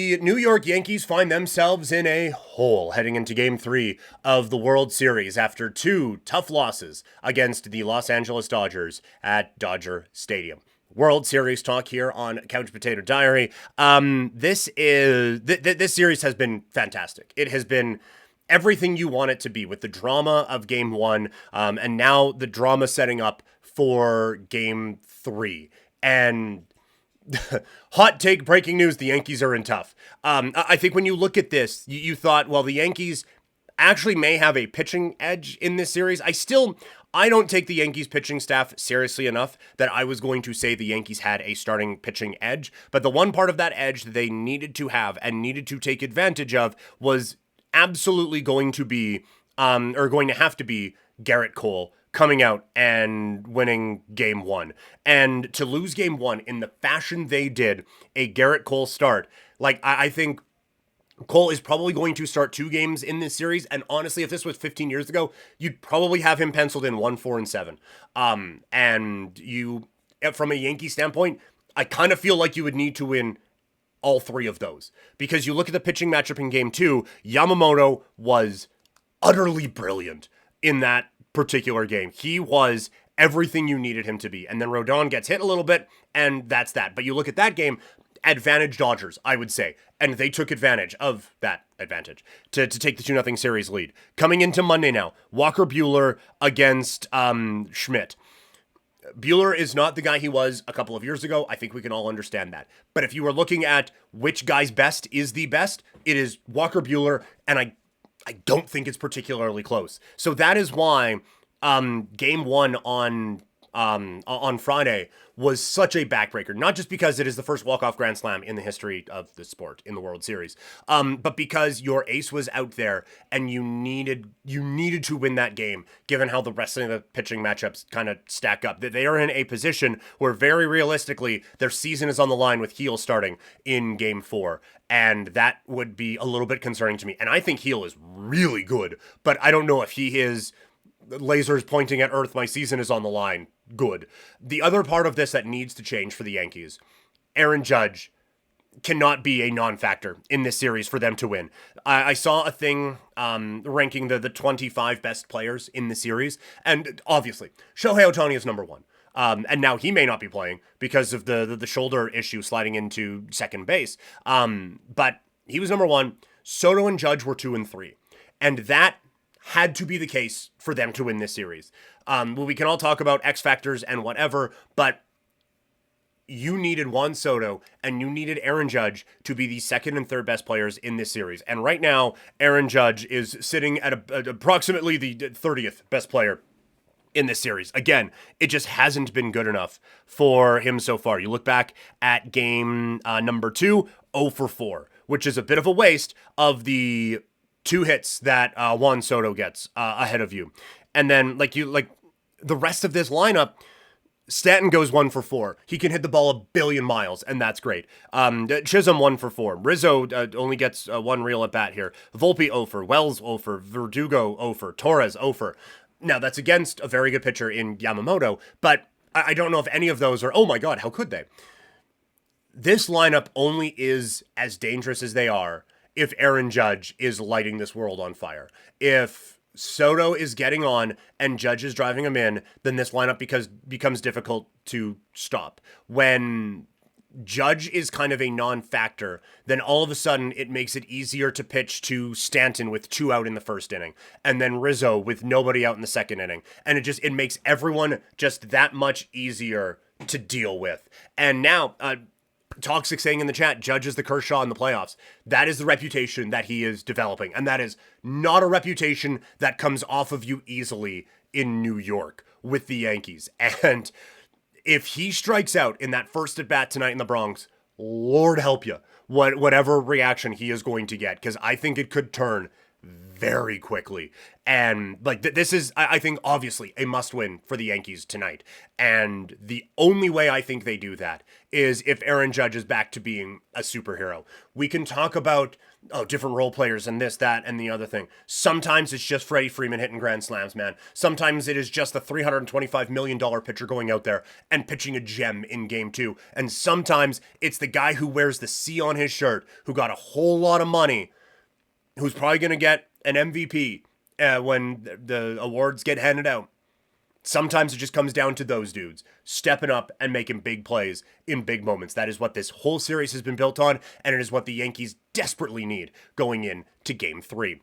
The New York Yankees find themselves in a hole heading into Game 3 of the World Series after two tough losses against the Los Angeles Dodgers at Dodger Stadium. World Series talk here on Couch Potato Diary. This series has been fantastic. It has been everything you want it to be, with the drama of Game 1, and now the drama setting up for Game 3. And hot take, breaking news, the Yankees are in tough. I think when you look at this, you thought, well, the Yankees actually may have a pitching edge in this series. I don't take the Yankees pitching staff seriously enough that I was going to say the Yankees had a starting pitching edge. But the one part of that edge that they needed to have and needed to take advantage of was absolutely going to be, going to have to be Garrett Cole coming out and winning Game 1. And to lose Game 1 in the fashion they did, a Garrett Cole start, I think Cole is probably going to start 2 games in this series. And honestly, if this was 15 years ago, you'd probably have him penciled in 1, 4, and 7. And you, from a Yankee standpoint, I kind of feel like you would need to win all 3 of those. Because you look at the pitching matchup in Game 2, Yamamoto was utterly brilliant in that particular game. He was everything you needed him to be. And then Rodon gets hit a little bit, and that's that. But you look at that game, advantage Dodgers, I would say. And they took advantage of that advantage to take the 2-0 series lead. Coming into Monday now, Walker Buehler against Schmidt. Buehler is not the guy he was a couple of years ago. I think we can all understand that. But if you were looking at which guy's best is the best, it is Walker Buehler, and I don't think it's particularly close. So that is why Game 1 on Friday was such a backbreaker. Not just because it is the first walk-off grand slam in the history of the sport in the World Series, but because your ace was out there and you needed to win that game, given how the rest of the pitching matchups kind of stack up. They are in a position where very realistically their season is on the line with Heel starting in Game 4. And that would be a little bit concerning to me. And I think Heel is really good, but I don't know if he is lasers pointing at Earth, my season is on the line good. The other part of this that needs to change for the Yankees, Aaron Judge cannot be a non-factor in this series for them to win. I saw a thing ranking the 25 best players in the series, and obviously, Shohei Ohtani is number 1. And now he may not be playing because of the shoulder issue sliding into second base. But he was number 1. Soto and Judge were 2 and 3. And that had to be the case for them to win this series. Well, we can all talk about X factors and whatever, but you needed Juan Soto and you needed Aaron Judge to be the second and third best players in this series. And right now, Aaron Judge is sitting at approximately the 30th best player in this series. Again, it just hasn't been good enough for him so far. You look back at game number 2, 0 for 4, which is a bit of a waste of the 2 hits that Juan Soto gets ahead of you. And then the rest of this lineup, Stanton goes 1 for 4. He can hit the ball a billion miles, and that's great. Chisholm 1 for 4. Rizzo only gets 1 real at bat here. Volpe 0 for. Wells 0 for. Verdugo 0 for. Torres 0 for. Now, that's against a very good pitcher in Yamamoto, but I don't know if any of those are, oh my God, how could they? This lineup only is as dangerous as they are if Aaron Judge is lighting this world on fire. If Soto is getting on and Judge is driving him in, then this lineup becomes difficult to stop. When Judge is kind of a non-factor, then all of a sudden it makes it easier to pitch to Stanton with 2 out in the first inning, and then Rizzo with nobody out in the second inning. And it makes everyone just that much easier to deal with. And now, Toxic saying in the chat, Judge is the Kershaw in the playoffs. That is the reputation that he is developing. And that is not a reputation that comes off of you easily in New York with the Yankees. And if he strikes out in that first at bat tonight in the Bronx, Lord help you, whatever reaction he is going to get, because I think it could turn very quickly. And like this is, I think, obviously a must win for the Yankees tonight. And the only way I think they do that is if Aaron Judge is back to being a superhero. We can talk about different role players and this, that, and the other thing. Sometimes it's just Freddie Freeman hitting grand slams, man. Sometimes it is just the $325 million pitcher going out there and pitching a gem in game two. And sometimes it's the guy who wears the C on his shirt, who got a whole lot of money, who's probably going to get an MVP when the awards get handed out. Sometimes it just comes down to those dudes stepping up and making big plays in big moments. That is what this whole series has been built on, and it is what the Yankees desperately need going in to game three.